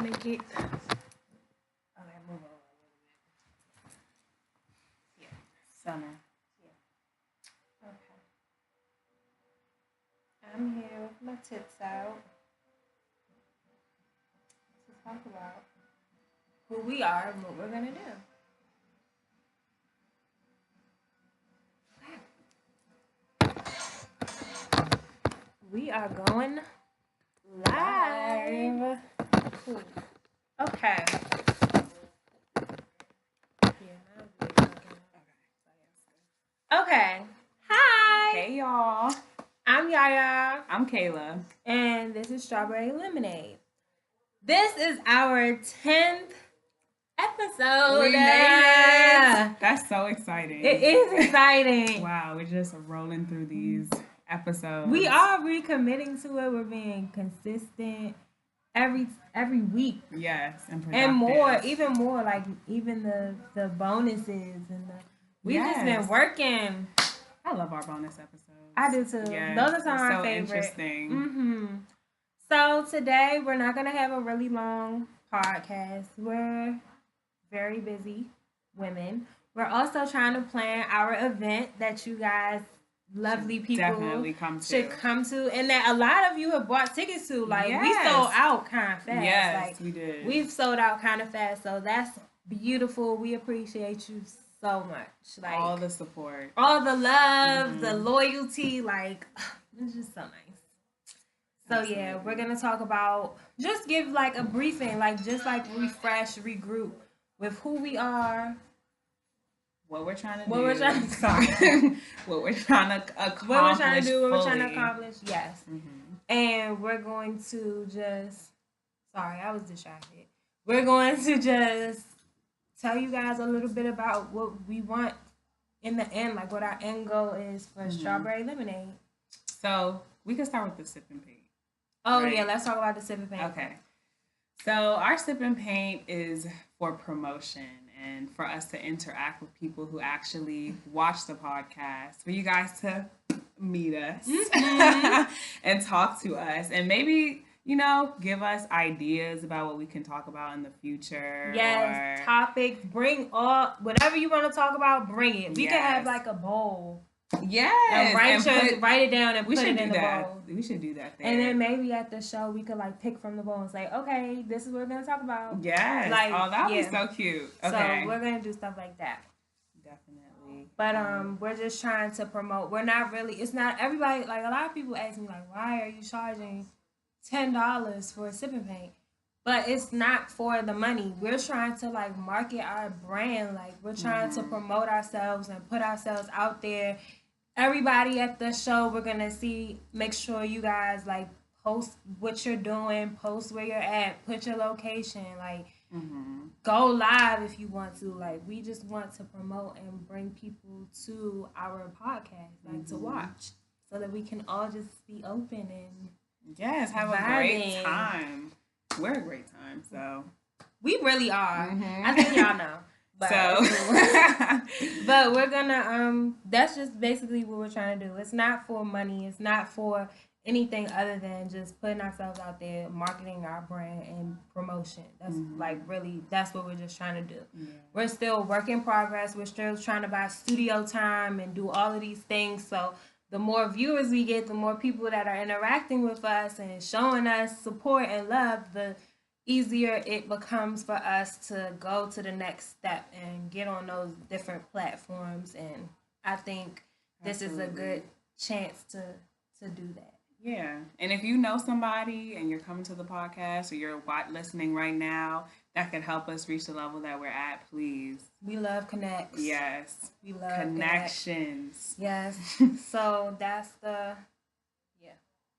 make it. Okay, move over a little bit. Yeah. Summer. Yeah. Okay. I'm here with my tits out to talk about who we are and what we're gonna do. We are going live. Cool. Okay. Okay. Hi. Hey, y'all. I'm Yaya. I'm Kayla. And this is Strawberry Lemonade. This is our 10th episode. We made it. That's so exciting. It is exciting. Wow, we're just rolling through these episodes. We are recommitting to it. We're being consistent every week. Yes, and more, even more, like even the bonuses and we've just been working. I love our bonus episodes. I do too. Yes, those are some of my so favorite. Interesting. Mm-hmm. So today we're not gonna have a really long podcast. We're very busy women. We're also trying to plan our event that you guys, lovely people, definitely should come to, and that a lot of you have bought tickets to. Like we sold out kind of fast. Yes, like, we did. We've sold out kind of fast, so that's beautiful. We appreciate you so much. Like all the support, all the love, the loyalty. Like it's just so nice. So Absolutely. Yeah, we're gonna talk about, just give like a briefing, like just like refresh, regroup with who we are. What we're trying to do. What we're trying to accomplish. What we're trying to do. What fully. we're trying to accomplish. Yes. Mm-hmm. And we're going to just. Sorry, I was distracted. We're going to just tell you guys a little bit about what we want in the end, like what our end goal is for Strawberry Lemonade. So we can start with the sip and paint. Oh right? Yeah, let's talk about the sip and paint. Okay. So our sip and paint is for promotion and for us to interact with people who actually watch the podcast, for you guys to meet us and talk to us, and maybe, give us ideas about what we can talk about in the future. Yes, topics. Bring all, whatever you want to talk about, bring it. We can have like a bowl. Yes. And write it down and put it in the bowl. We should do that there. And then maybe at the show we could like pick from the bowl and say, okay, this is what we're going to talk about. Yes. Like, that would be so cute. Okay. So we're going to do stuff like that. Definitely. But we're just trying to promote. We're not really, it's not everybody, like a lot of people ask me like, why are you charging $10 for a sip and paint? But it's not for the money. We're trying to like market our brand. Like we're trying to promote ourselves and put ourselves out there. Everybody at the show, we're going to make sure you guys like post what you're doing, post where you're at, put your location, like go live if you want to. Like we just want to promote and bring people to our podcast, like to watch, so that we can all just be open and have a great time. We're a great time, so we really are. I think y'all know. But, but we're gonna that's just basically what we're trying to do. It's not for money. It's not for anything other than just putting ourselves out there, marketing our brand and promotion. That's like really, that's what we're just trying to do. We're still work in progress. We're still trying to buy studio time and do all of these things. So the more viewers we get, the more people that are interacting with us and showing us support and love, the easier it becomes for us to go to the next step and get on those different platforms. And I think this is a good chance to do that. Yeah. And if you know somebody and you're coming to the podcast or you're listening right now that could help us reach the level that we're at, please. We love connects. Yes. We love connections. Yes. So that's the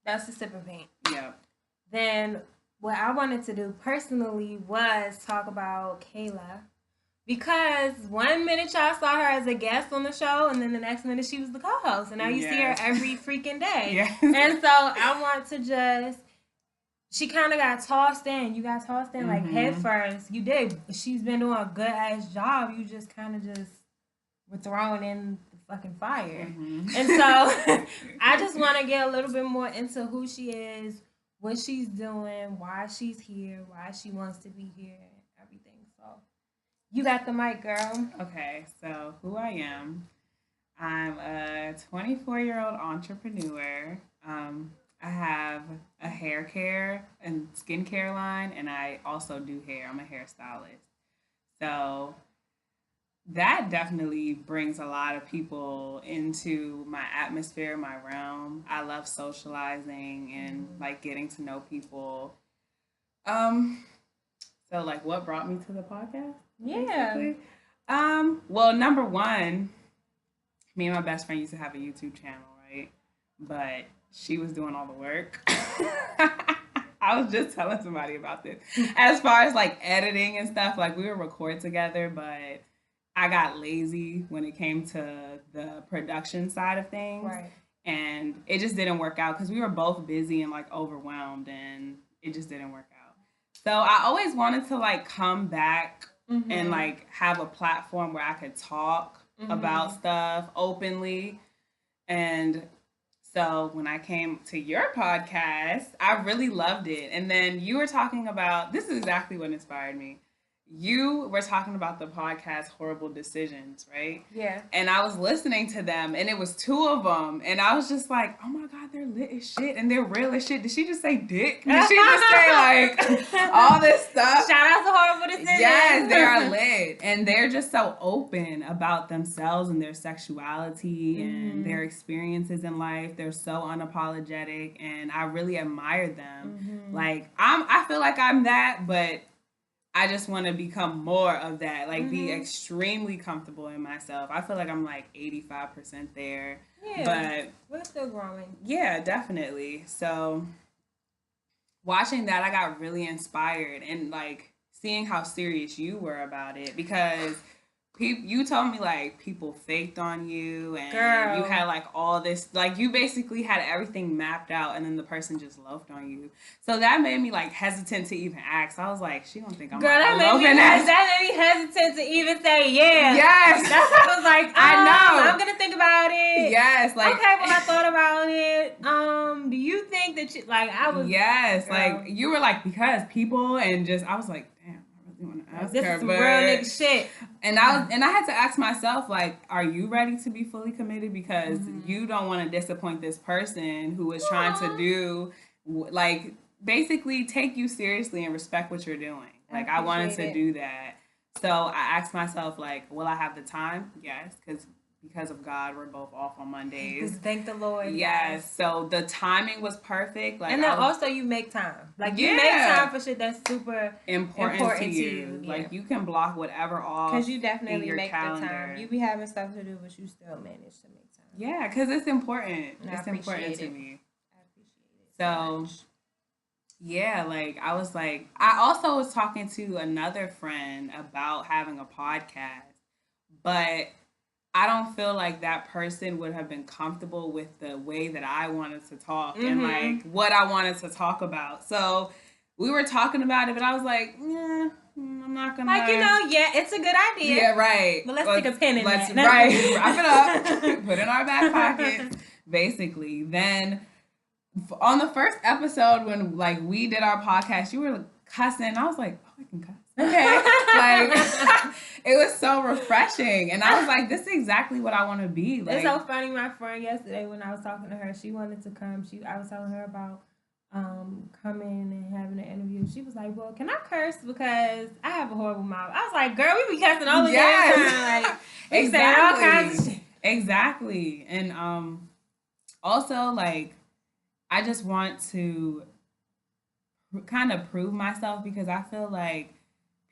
sip and paint. Yep. Then what I wanted to do personally was talk about Kayla, because 1 minute y'all saw her as a guest on the show, and then the next minute she was the co-host, and now you see her every freaking day. Yes. And so I want to she kind of got tossed in. You got tossed in like head first. You did. She's been doing a good ass job. You just kind of were thrown in the fucking fire. And so I just want to get a little bit more into who she is, what she's doing, why she's here, why she wants to be here, and everything. So you got the mic, girl. Okay, so who I am. I'm a 24-year-old entrepreneur. I have a hair care and skincare line, and I also do hair. I'm a hairstylist. So that definitely brings a lot of people into my atmosphere, my realm. I love socializing and like getting to know people. Um, so like what brought me to the podcast? Yeah. Basically? Well, number one, me and my best friend used to have a YouTube channel, right? But she was doing all the work. I was just telling somebody about this. As far as like editing and stuff, like we would record together, but I got lazy when it came to the production side of things. Right. And it just didn't work out because we were both busy and like overwhelmed, and it just didn't work out. So I always wanted to like come back and like have a platform where I could talk about stuff openly. And so when I came to your podcast, I really loved it. And then you were talking about, this is exactly what inspired me. You were talking about the podcast Horrible Decisions, right? Yeah. And I was listening to them, and it was two of them, and I was just like, oh my God, they're lit as shit, and they're real as shit. Did she just say dick? Did she just say, like, all this stuff? Shout out to Horrible Decisions. Yes, they are lit, and they're just so open about themselves and their sexuality and their experiences in life. They're so unapologetic, and I really admire them. Like, I feel like I'm that, but I just want to become more of that, like be extremely comfortable in myself. I feel like I'm like 85% there. Yeah, but we're still growing. Yeah, definitely. So watching that, I got really inspired, and like seeing how serious you were about it, because you told me like people faked on you, and Girl, you had like all this, like you basically had everything mapped out, and then the person just loafed on you. So that made me like hesitant to even ask. I was like, she don't think I'm that made me hesitant to even say yeah. Yes. That's what I was like, I know. I'm gonna think about it. Yes, like okay, well I thought about it. Do you think that you like I was Yes, like you were like, because people, and just I was like, damn, want to ask this her, is some real nigga shit. And I had to ask myself, like, are you ready to be fully committed? Because you don't want to disappoint this person who is trying to do, like, basically take you seriously and respect what you're doing. Like, I wanted to do that. So I asked myself, like, will I have the time? Yes, because of God, we're both off on Mondays. Thank the Lord. Yes. So the timing was perfect. Like, and then also you make time. Like you make time for shit that's super important to you. Like you can block whatever off. Because you definitely in make calendar. the time. You be having stuff to do, but you still manage to make time. Yeah, because it's important. It's important to me. I appreciate it. So yeah, like I was like, I also was talking to another friend about having a podcast, but I don't feel like that person would have been comfortable with the way that I wanted to talk and like what I wanted to talk about. So we were talking about it, but I was like, I'm not gonna. Like, it's a good idea. Yeah, right. But let's stick a pin in that. Right, wrap it up, put it in our back pocket, basically. Then on the first episode when like we did our podcast, you were cussing. I was like, oh, I can cuss. Okay. Like, it was so refreshing. And I was like, this is exactly what I want to be. Like, it's so funny. My friend yesterday, when I was talking to her, she wanted to come. I was telling her about coming and having an interview. She was like, well, can I curse? Because I have a horrible mouth. I was like, girl, we be cussing all the time. Like, we saying all kinds of shit. Exactly. And also, like, I just want to kind of prove myself, because I feel like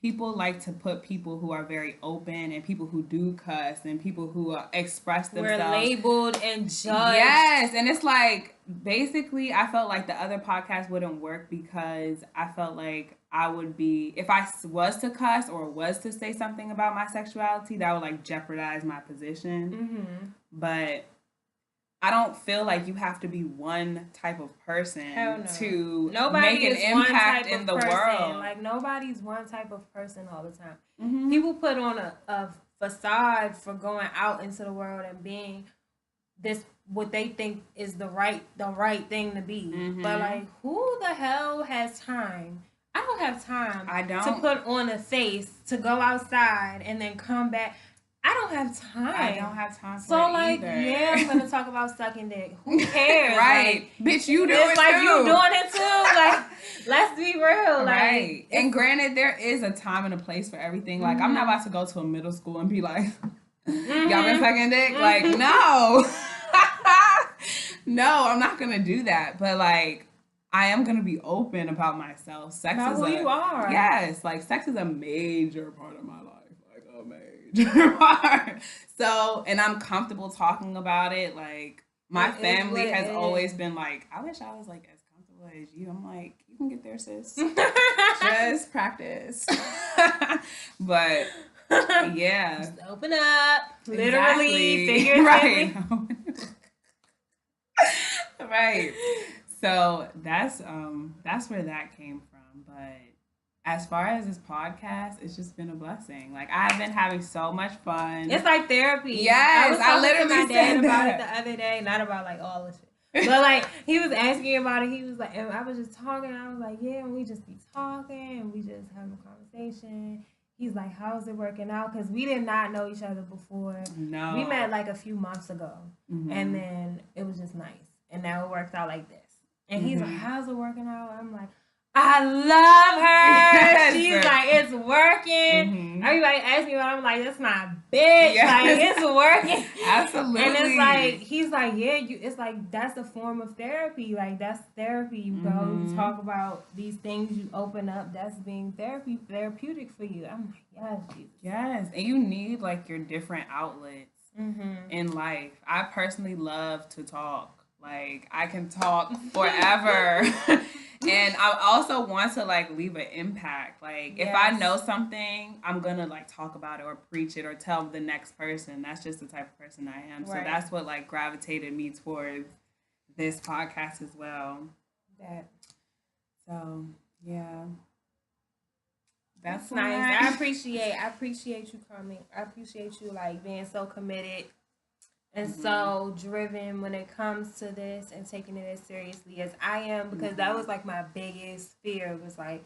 people like to put people who are very open and people who do cuss and people who express themselves. We're labeled and judged. Yes, and it's like, basically, I felt like the other podcast wouldn't work because I felt like I would be, if I was to cuss or was to say something about my sexuality, that would like jeopardize my position. But I don't feel like you have to be one type of person to make an impact in the world. Like, nobody's one type of person all the time. People put on a facade for going out into the world and being this what they think is the right thing to be. But like, who the hell has time? I don't have time. I don't to put on a face to go outside and then come back. I don't have time. I don't have time for so it like, either. Yeah, I'm gonna talk about sucking dick. Who cares? Right, like, bitch, you do it like too. You doing it too. Like, let's be real. Right. Like, and granted, there is a time and a place for everything. Like, I'm not about to go to a middle school and be like, y'all been sucking dick? Like, no. No, I'm not gonna do that. But like, I am gonna be open about myself. Sex about is who you are. Yes, like sex is a major part of my life. Like a major part. So, and I'm comfortable talking about it. Like, my family has always been like, I wish I was like as comfortable as you. I'm like, you can get there, sis. Just practice. But yeah. Just open up. Literally, figuratively. Right. Right. So that's where that came from. But as far as this podcast, it's just been a blessing. Like, I've been having so much fun. It's like therapy. Yes, I literally to my dad said about that. it the other day. Not about like all this shit, but like he was asking about it. He was like, and I was just talking. I was like, yeah, and we just be talking and we just have a conversation. He's like, how's it working out? Because we did not know each other before. No, we met like a few months ago, and then it was just nice, and now it worked out like this. And he's like, how's it working out? I'm like, I love her. Yes, she's like, it's working. Everybody asks me about it. I'm like, that's my bitch. Yes. Like, it's working. Absolutely. And it's like, he's like, yeah, it's like, that's a form of therapy. Like, that's therapy. You go, you talk about these things, you open up. That's being therapeutic for you. I'm like, yes, Jesus. Yes. And you need like your different outlets in life. I personally love to talk. Like, I can talk forever. And I also want to like leave an impact. Like, if I know something, I'm gonna like talk about it or preach it or tell the next person. That's just the type of person I am. Right. So that's what like gravitated me towards this podcast as well. So yeah. That's nice. I appreciate you coming. I appreciate you like being so committed and so driven when it comes to this and taking it as seriously as I am, because that was like my biggest fear was like,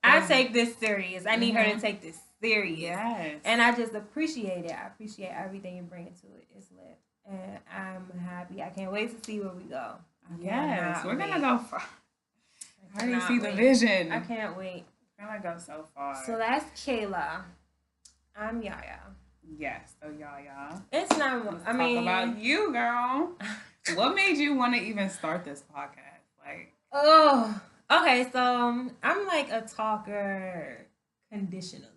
I take this serious. I need her to take this serious. Yes. And I just appreciate it. I appreciate everything you bring to it. It's lit. And I'm happy. I can't wait to see where we go. Yes. We're going to go far. I already see the vision. I can't wait. We're going to go so far. So that's Kayla. I'm Yaya. Yes, so Yaya. It's not. Let's talk about you, girl. What made you want to even start this podcast? Like, okay. So I'm like a talker conditionally.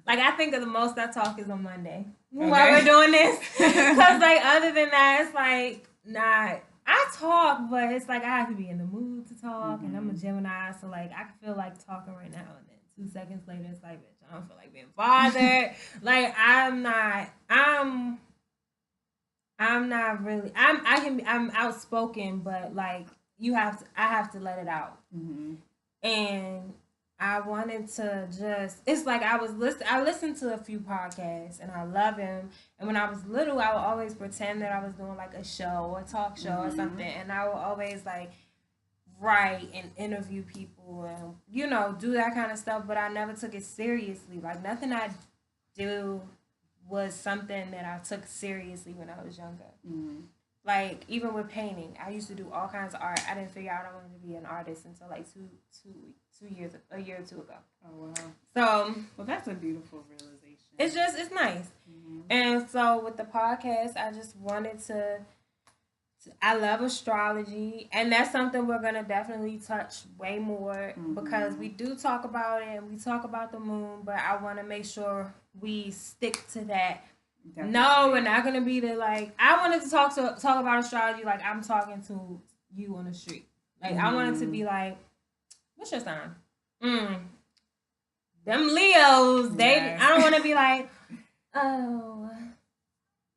Like, I think of the most I talk is on Monday while we're doing this, because like other than that, it's like not. I talk, but it's like I have to be in the mood to talk, and I'm a Gemini, so like I can feel like talking right now, and then 2 seconds later, it's like, bitch, I don't feel like being bothered. Like, I'm really. I'm outspoken, but like I have to let it out, and I wanted to just. It's like I listened to a few podcasts, and I love him. And when I was little, I would always pretend that I was doing like a show or a talk show or something, and I would always like write and interview people and, you know, do that kind of stuff, but I never took it seriously. Like, nothing I do was something that I took seriously when I was younger. Like, even with painting, I used to do all kinds of art. I didn't figure out I wanted to be an artist until like a year or two ago. Oh, wow. So, well, that's a beautiful realization. It's nice. And so with the podcast, I just wanted to, I love astrology, and that's something we're going to definitely touch way more, because we do talk about it, and we talk about the moon, but I want to make sure we stick to that. Definitely. No, we're not going to be the, like, I wanted to talk about astrology like I'm talking to you on the street. Like, I wanted to be like, what's your sign? Them Leos, I don't want to be like, oh,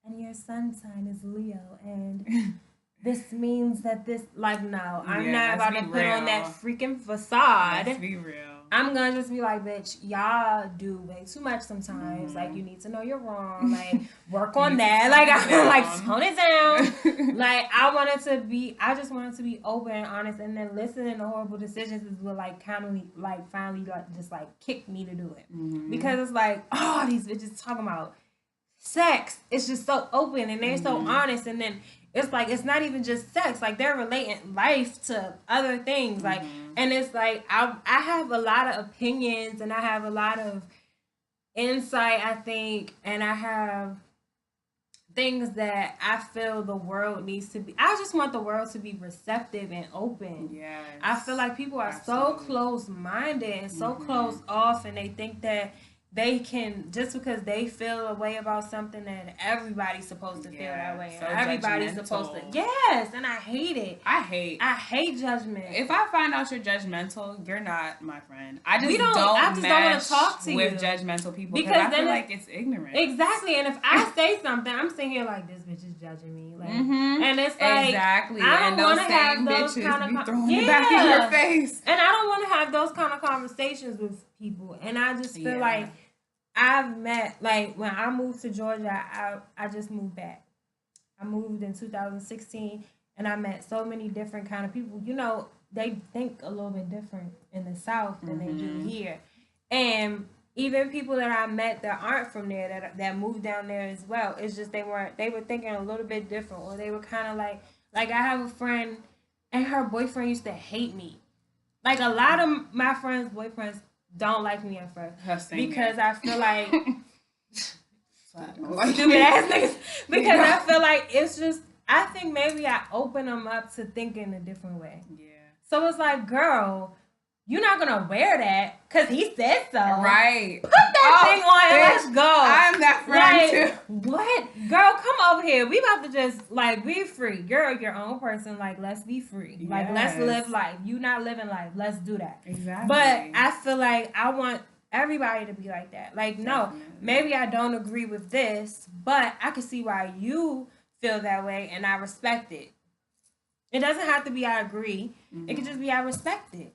and your sun sign is Leo, and this means that this, like, no, I'm not about to put on that freaking facade. Let's be real. I'm gonna just be like, bitch, y'all do way too much sometimes. Like, you need to know you're wrong. Like, work on that. Like, I'm like, tone it down. Like, I just wanted to be open and honest, and then listening to horrible decisions is what like finally just like kicked me to do it. Because it's like, oh, these bitches talking about sex. It's just so open and they're so honest, and then it's like it's not even just sex, like they're relating life to other things, like, and it's like I have a lot of opinions and I have a lot of insight, I think, and I have things that I feel the world needs to be. I just want the world to be receptive and open. Yes. I feel like people are so close-minded and so closed off, and they think that they can, just because they feel a way about something, that everybody's supposed to feel that way. So and everybody's supposed to. Yes, and I hate it. I hate judgment. If I find out you're judgmental, you're not my friend. I just don't want to talk to you with judgmental people because I feel like it's ignorant. Exactly. And if I say something, I'm sitting here like, this bitch is judging me. Like, and it's like, exactly. I don't want to have those kind of throwing it back in your face. And I don't want to have those kind of conversations with people. And I just feel like I've met, like, when I moved to Georgia, I just moved back. I moved in 2016, and I met so many different kind of people. You know, they think a little bit different in the South than they do here. And even people that I met that aren't from there, that moved down there as well, it's just they were thinking a little bit different, or they were kind of like I have a friend, and her boyfriend used to hate me. Like, a lot of my friends' boyfriends don't like me at first because I feel like stupid ass niggas. Because I feel like it's just, I think maybe I open them up to thinking a different way. Yeah. So it's like, girl, you're not gonna wear that because he said so. Right. Put that thing on and let's go. I'm that friend too. What? Girl, come over here. We about to just, like, be free. You're your own person. Like, let's be free. Yes. Like, let's live life. You not living life. Let's do that. Exactly. But I feel like I want everybody to be like that. Like, no, maybe I don't agree with this, but I can see why you feel that way, and I respect it. It doesn't have to be I agree. It could just be I respect it.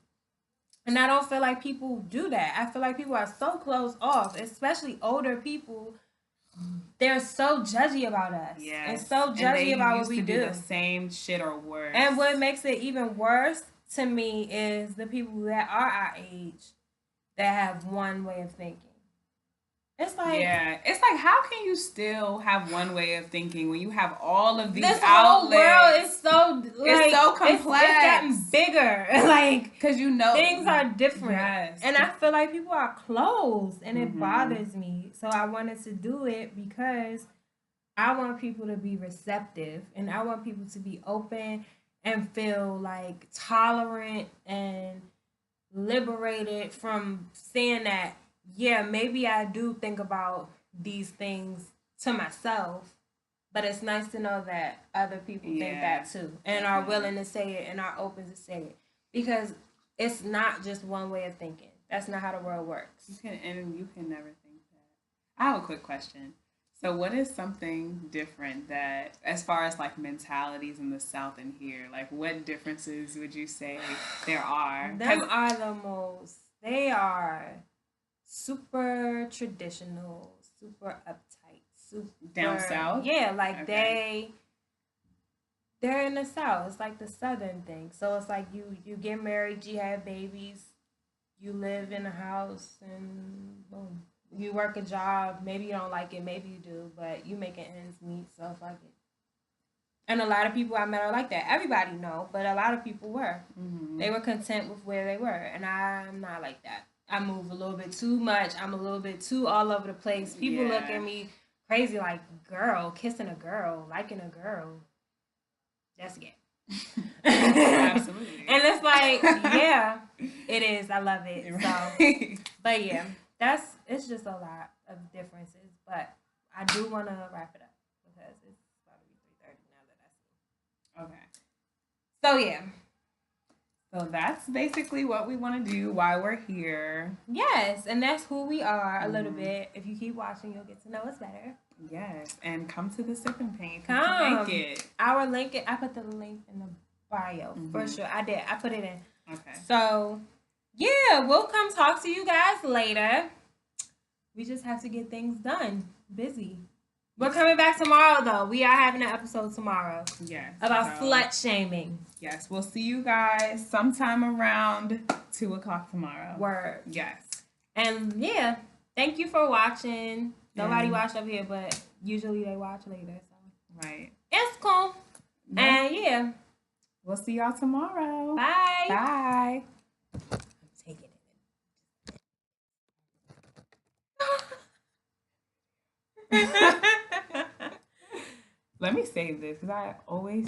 And I don't feel like people do that. I feel like people are so closed off, especially older people. They're so judgy about us. Yes. And so judgy about what we do. The same shit or worse. And what makes it even worse to me is the people that are our age that have one way of thinking. It's like, it's like, how can you still have one way of thinking when you have all of these outlets? Whole world is so, like, it's so complex. It's getting bigger. Like, because you know things are different. Yes. And I feel like people are closed, and it bothers me. So I wanted to do it because I want people to be receptive, and I want people to be open and feel like tolerant and liberated from saying that, yeah, maybe I do think about these things to myself, but it's nice to know that other people think that too, and are willing to say it and are open to say it, because it's not just one way of thinking. That's not how the world works. You can never think that. I have a quick question. So what is something different that, as far as like mentalities in the South and here, like what differences would you say there are? They are super traditional, super uptight, super down south. Yeah, like they're in the South. It's like the Southern thing. So it's like you get married, you have babies, you live in a house, and boom, you work a job. Maybe you don't like it, maybe you do, but you making ends meet. So fuck it. And a lot of people I met are like that. Everybody know, but a lot of people were. They were content with where they were, and I'm not like that. I move a little bit too much. I'm a little bit too all over the place. People look at me crazy, like, girl, kissing a girl, liking a girl. That's gay. Absolutely. And it's like, yeah, it is. I love it. Right. So, but yeah, it's just a lot of differences. But I do want to wrap it up because it's about to be 3:30 now that I see. Okay. So yeah. So that's basically what we want to do, why we're here. Yes, and that's who we are a little bit. If you keep watching, you'll get to know us better. Yes, and come to the Sip and Paint. Come. Our link, I put the link in the bio for sure. I did. I put it in. Okay. So yeah, we'll come talk to you guys later. We just have to get things done. Busy. We're coming back tomorrow, though. We are having an episode tomorrow. Yes. About slut shaming. Yes, we'll see you guys sometime around 2:00 tomorrow. Word. Yes. And yeah, thank you for watching. Nobody watched up here, but usually they watch later. So. Right. It's cool. Yeah. And yeah. We'll see y'all tomorrow. Bye. Bye. I'm taking it. Let me save this because I always